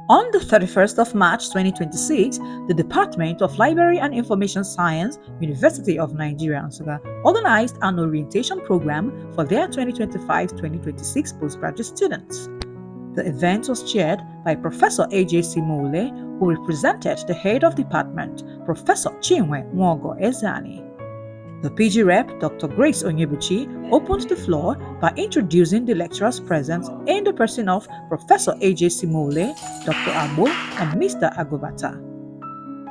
On the 31st of March 2026, the Department of Library and Information Science, University of Nigeria, Nsukka, organized an orientation program for their 2025-2026 postgraduate students. The event was chaired by Professor A.J.C Mole, who represented the head of department, Professor Chinwe Nwogo Ezani. The PG Rep, Dr. Grace Onyebuchi, opened the floor by introducing the lecturers present in the person of Professor A.J.C Mole, Dr. Agbo, and Mr. Agobata.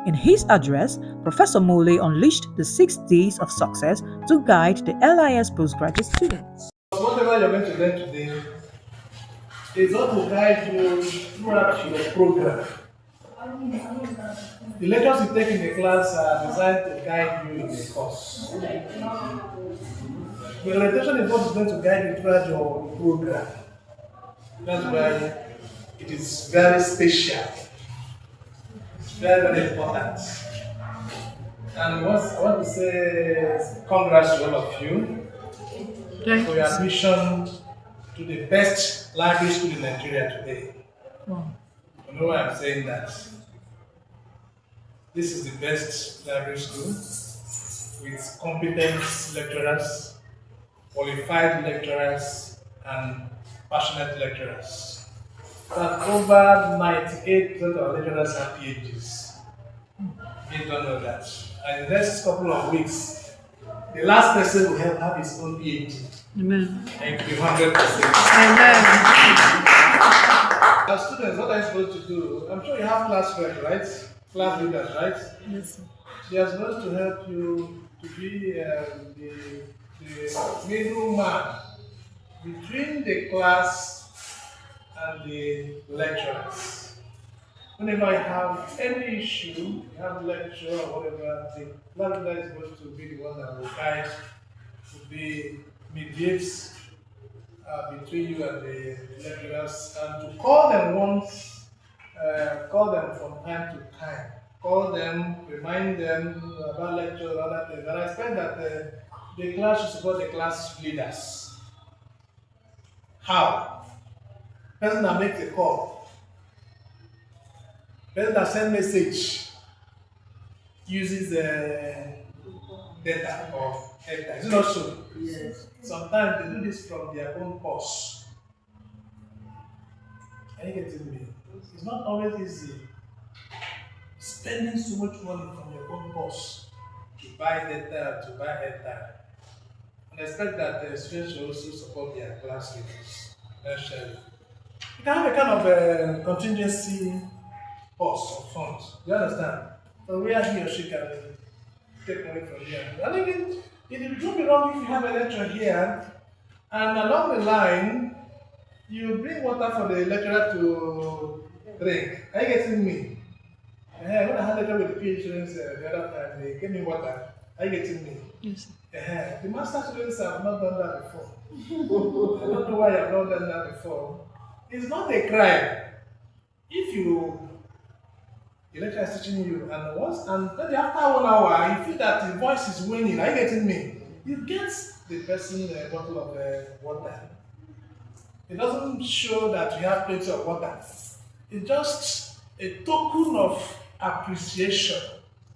In his address, Professor Mole unleashed the 6 Ds of success to guide the LIS postgraduate students. Whatever you're going to learn today is what will guide you throughout your program. The lectures you take in the class are designed to guide you in the course. The orientation is what is going to guide you throughout your program. That's why it is very special. It's very, very important. And I want to say congrats to all of you for your admission to the best library school in Nigeria today. You know why I'm saying that? This is the best library school with competent lecturers, qualified lecturers, and passionate lecturers. That over 98% of our lecturers have PhDs. You don't know that. And in the next couple of weeks, the last person will have his own PhD. Amen. And be 100%. Amen. Our students, what are you supposed to do? I'm sure you have class reps, right? Class leaders, right? Yes, sir. They are supposed to help you to be the middleman between the class and the lecturers. Whenever you have any issue, you have lecture or whatever, the class leader is supposed to be the one that will guide, to be mediates between you and the lecturers, and to call them once. Call them from time to time. Call them, remind them about lectures, other things. And I expect that the class should support the class leaders. How? Person that makes a call. Person that sends message uses data or data. Is it not so? Yes. Sometimes they do this from their own purse. Are you getting me? It's not always easy spending so much money from your own purse to buy data, to buy airtime. And I expect that the students will also support their class leaders. You can have a kind of a contingency purse of funds. You understand? So where he or she can take money from here. And again, it would be wrong if you have a lecture here and along the line you bring water for the lecturer to drink. Are you getting me? When I had lecture with the PhD students the other time, they gave me water. Are you getting me? Yes. The master students have not done that before. I don't know why you have not done that before. It's not a crime. If the lecturer is teaching you, and maybe after 1 hour, you feel that the voice is waning. Are you getting me? You get the person a bottle of water. It doesn't show that you have plenty of water. It's just a token of appreciation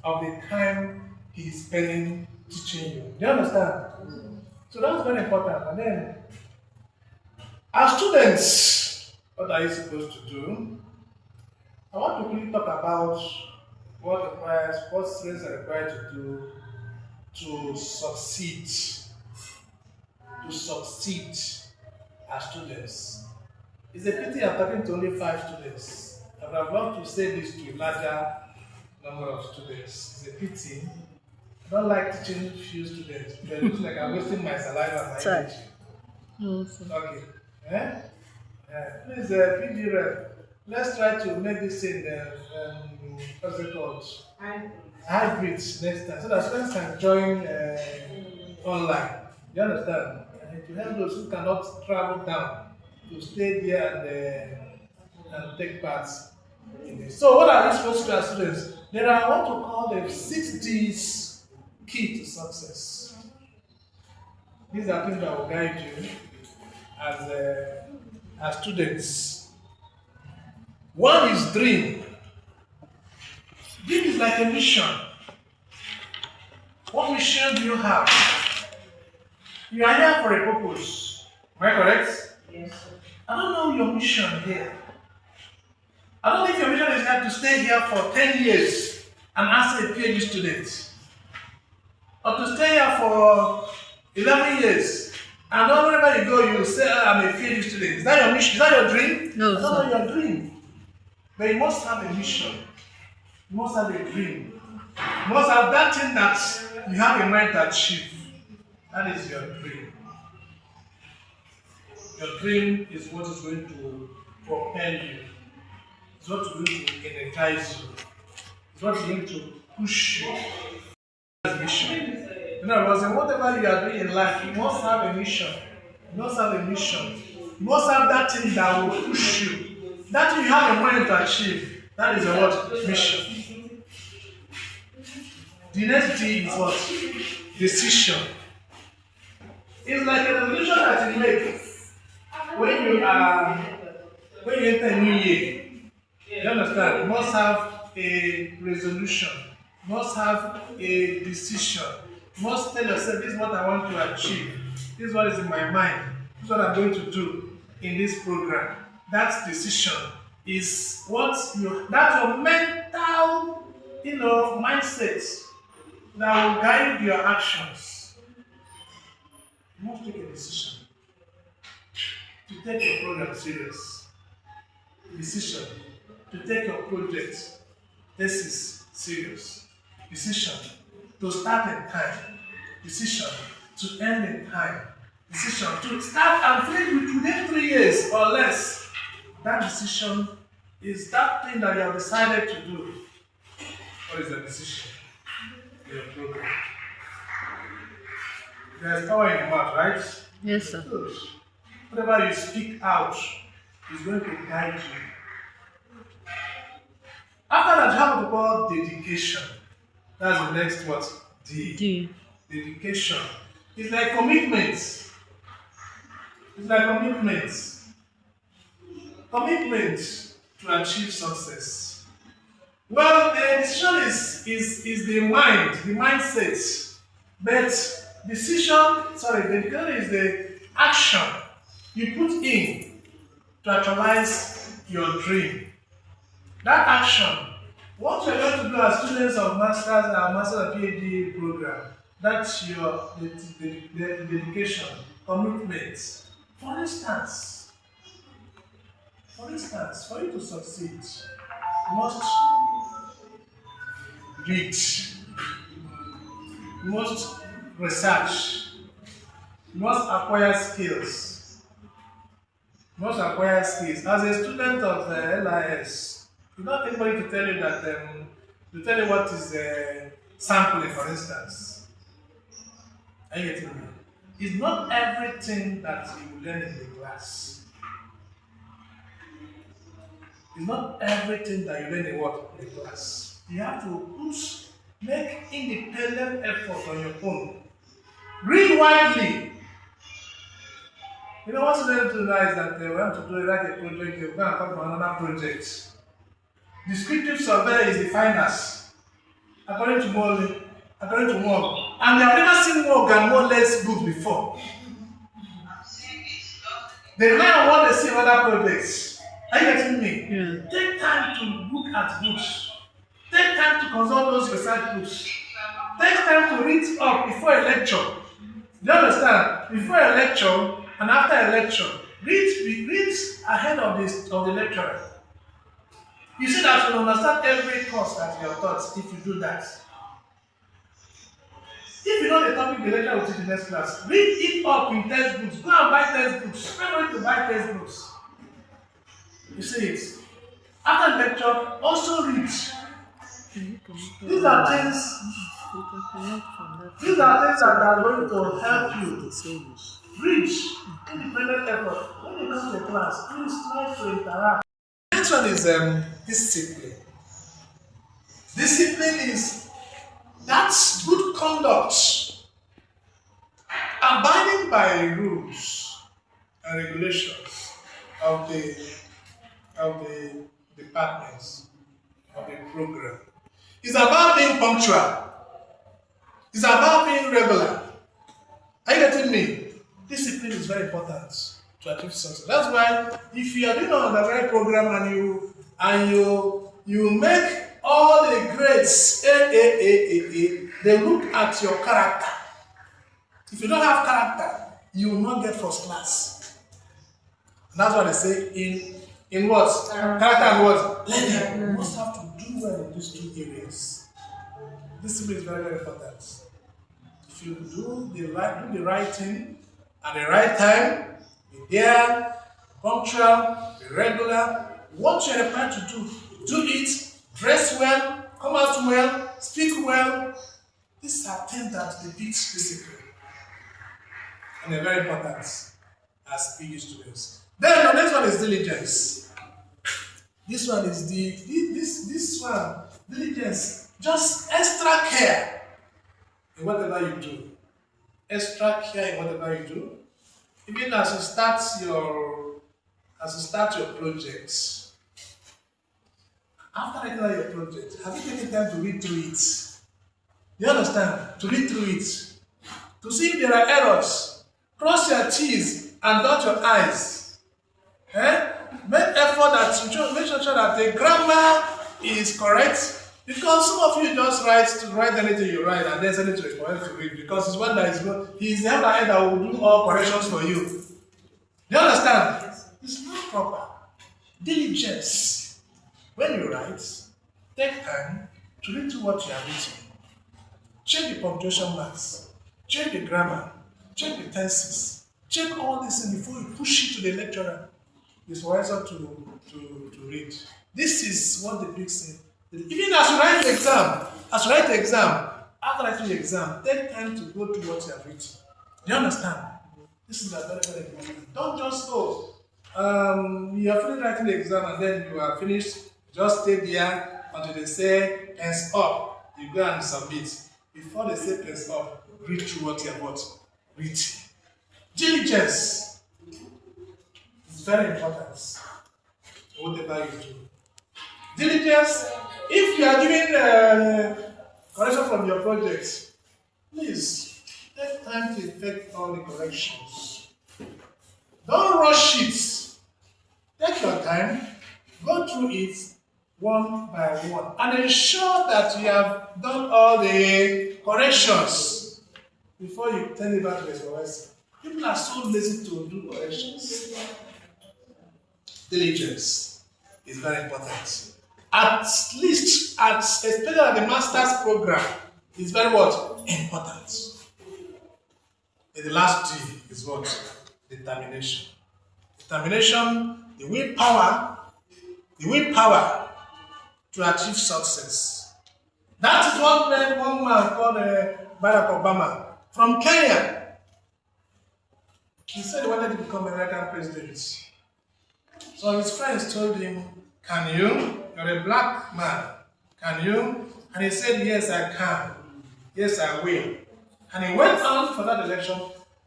of the time he is spending teaching you. Do you understand? So that's very important. And then, as students, what are you supposed to do? I want to really talk about what students are required to do to succeed. To succeed as students. It's a pity I'm talking to only 5 students. I would have loved to say this to a larger number of students. It's a pity. I don't like teaching few students. It looks like I'm wasting my saliva and my energy. Okay. Please, PG Rep, let's try to make this thing, what's it called? Hybrid next time, so that students can join online. You understand? And to help those who cannot travel down to stay there and take part in this. So what are these supposed to do as students? There are what we call the 6 Ds key to success. These are things that will guide you as students. One is dream. Dream is like a mission. What mission do you have? You are here for a purpose. Am I correct? Yes, sir. I don't know your mission here. I don't know if your mission is here to stay here for 10 years and answer a PhD student. Or to stay here for 11 years. And then wherever you go, you say, "Ah, I'm a PhD student." Is that your mission? Is that your dream? No, I don't sir. know your dream. But you must have a mission. You must have a dream. You must have that thing that you have in mind to achieve. That is your dream. Your dream is what is going to propel you. It's what is going to energize you. It's what is going to push you. That's mission. In other words, in whatever you are doing in life, you must have a mission. You must have a mission. You must have that thing that will push you. That thing you have in mind to achieve. That is your what? Mission. The next D is what? Decision. It's like a resolution that you make when you enter a new year. You understand? You must have a resolution. You must have a decision. You must tell yourself, this is what I want to achieve. This is what is in my mind. This is what I'm going to do in this program. That decision is that's your mental, mindset that will guide your actions. You must take a decision to take your program serious. Decision to take your project thesis serious. Decision to start in time. Decision to end in time. Decision to start and finish within 3 years or less. That decision is that thing that you have decided to do. What is the decision? Your program. There's power in your mouth, right? Yes, sir. Good. Whatever you speak out is going to guide you. After that, you have what we call dedication. That's the next what? D. Dedication. It's like commitment. It's like commitment. Commitment to achieve success. Well, the decision is the mind, the mindset. But dedication is the action you put in to actualize your dream. That action, what you're going to do as students of Masters and PhD program, that's your dedication, commitment. For instance, for you to succeed, you must read, you must research, you must acquire skills. You must acquire skills. As a student of the LIS, you don't want anybody to tell you that to tell you what is sampling, for instance. Are you getting me? It's not everything that you learn in the class. It's not everything that you learn in the class. You have to make independent effort on your own. Read widely. What you learn to know is that we want to write a project, we're going to come from another project. Descriptive survey is the finest, according to Mole, and they have never seen Mole and Mole's book before. They rely on what they see in other projects. Are you getting me? Yeah. Take time to look at books. Take time to consult those research books. Take time to read up before a lecture. Do you understand? Before a lecture and after a lecture, read ahead of the lecturer. You see that you understand every course that you are taught if you do that. If you know the topic the lecturer will teach in the next class, read it up in textbooks. Go and buy textbooks. Spend money to buy textbooks. You see it. After the lecture, also read. These are things that are going to help you reach independent effort. When you come to class, please try to interact. Next one is discipline. Discipline is that's good conduct, abiding by rules and regulations of the departments of the program. It's about being punctual. It's about being regular. Are you getting me? Discipline is very important to achieve success. That's why if you are doing an undergraduate program and you make all the grades A, they look at your character. If you don't have character, you will not get first class. And that's what they say in what? Character and what? Learning. You must have to do well in these two areas. Discipline is very, very important. If you do the right thing at the right time, be there, punctual, be regular. What you're required to do it, dress well, come out well, speak well. These are things that depict discipline. And they're very important as PG students. Then the next one is diligence. This one is this one, diligence, just extra care in whatever you do. Extra care in whatever you do. Even as you start your project. After writing out your project, have you taken time to read through it? You understand? To read through it. To see if there are errors. Cross your T's and dot your I's. Make effort that you make sure that the grammar is correct. Because some of you just write anything you write and then send it to the correct to read. Because it's one that is good. He's the head that will do all corrections for you. Do you understand? Yes. It's not proper. Diligence. When you write, take time to read through what you have written. Check the punctuation marks. Check the grammar. Check the tenses. Check all this things before you push it to the lecturer. It's wiser to read. This is what the big thing. Even as you write the exam, after writing the exam, take time to go through what you have written. Do you understand? This is a very, very important. Don't just go. You are finished writing the exam and then you are finished. Just stay there until they say pens up. You go and submit. Before they say pens up, read through what you have written. Diligence is very important. Whatever you do. Diligence. If you are giving correction from your project, please take time to effect all the corrections. Don't rush it. Take your time, go through it one by one, and ensure that you have done all the corrections before you turn it back to the supervisor. People are so lazy to do corrections. Diligence is very important. At least, especially at the master's program, is very what? Important. And the last T is what? Determination. Determination, the willpower to achieve success. That is what one man called Barack Obama from Kenya. He said he wanted to become American president. So his friends told him, "Can you? You're a black man. Can you?" And he said, "Yes, I can. Yes, I will." And he went on for that election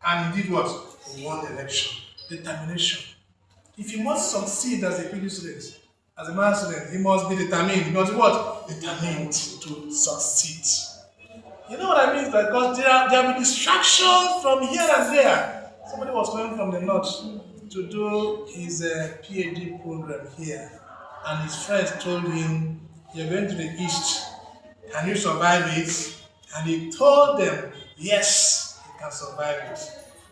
and he did what? He won the election. Determination. If you must succeed as a PhD student, as a master student, he must be determined. He must be what? Determined to succeed. You know what I mean? Because there will be distractions from here and there. Somebody was coming from the north to do his PhD program here. And his friends told him, "You're going to the east. Can you survive it?" And he told them, yes, he can survive it.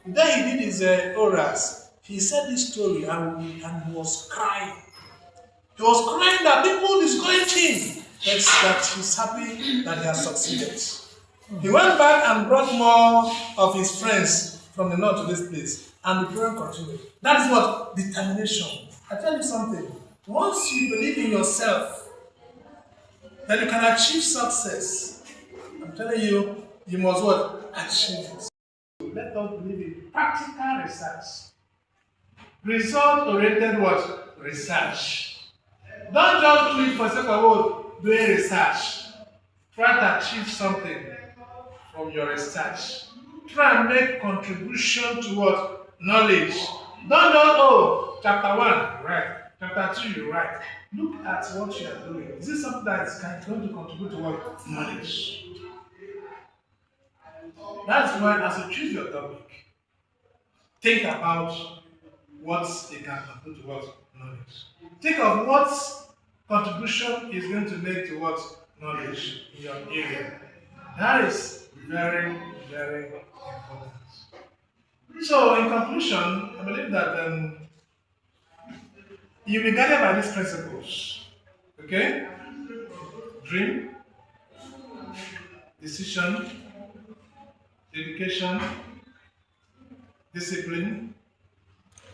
Then he did his orals. He said this story and he was crying. He was crying that people discouraged him. That he's happy that he has succeeded. He went back and brought more of his friends from the north to this place. And the program continued. That is what? Determination. I tell you something. Once you believe in yourself, that you can achieve success, I'm telling you, you must what? Achieve it. Let us believe in practical research. Result-oriented what? Research. Don't just do it for sake of what? Doing research. Try to achieve something from your research. Try and make contribution to what? Knowledge. Don't chapter 1, right? Chapter 2, you write, look at what you are doing. Is this something that is going to contribute to what? Knowledge. That's why, as you choose your topic, think about what it can contribute to what? Knowledge. Think of what contribution is going to make to what? Knowledge in your area. That is very, very important. So, in conclusion, I believe that you'll be guided by these principles. Okay? Dream, decision, dedication, discipline,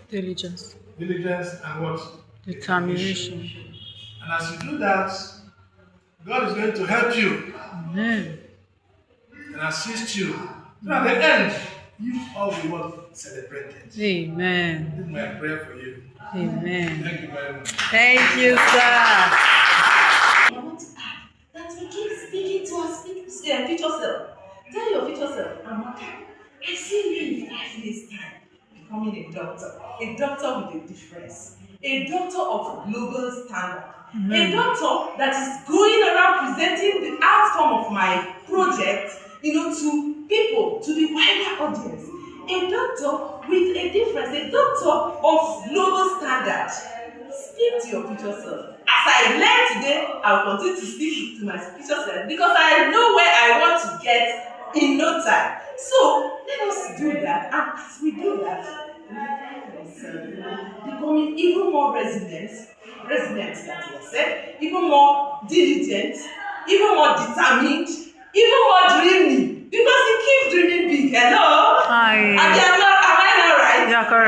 Diligence. diligence, and what? Determination. And as you do that, God is going to help you Amen. and assist you. So at the end, you all will what? Celebrated. Amen. This is my prayer for you. Amen. Thank you very much. Thank you, sir. I want to add that we keep speaking to our future self. Tell your future self, Amaka, I see you in 5 years' time becoming a doctor with a difference, a doctor of global standard, a doctor that is going around presenting the outcome of my project, to people, to the wider audience. A doctor with a difference, a doctor of global standard. Speak to your future self. As I learned today, I will continue to speak to my future self because I know where I want to get in no time. So let us do that, and as we do that, we find ourselves becoming even more resilient that you said, even more diligent, even more determined, even more dreamy. Because you keep dreaming big. Hello? Hi. Am I not right? Yeah, correct.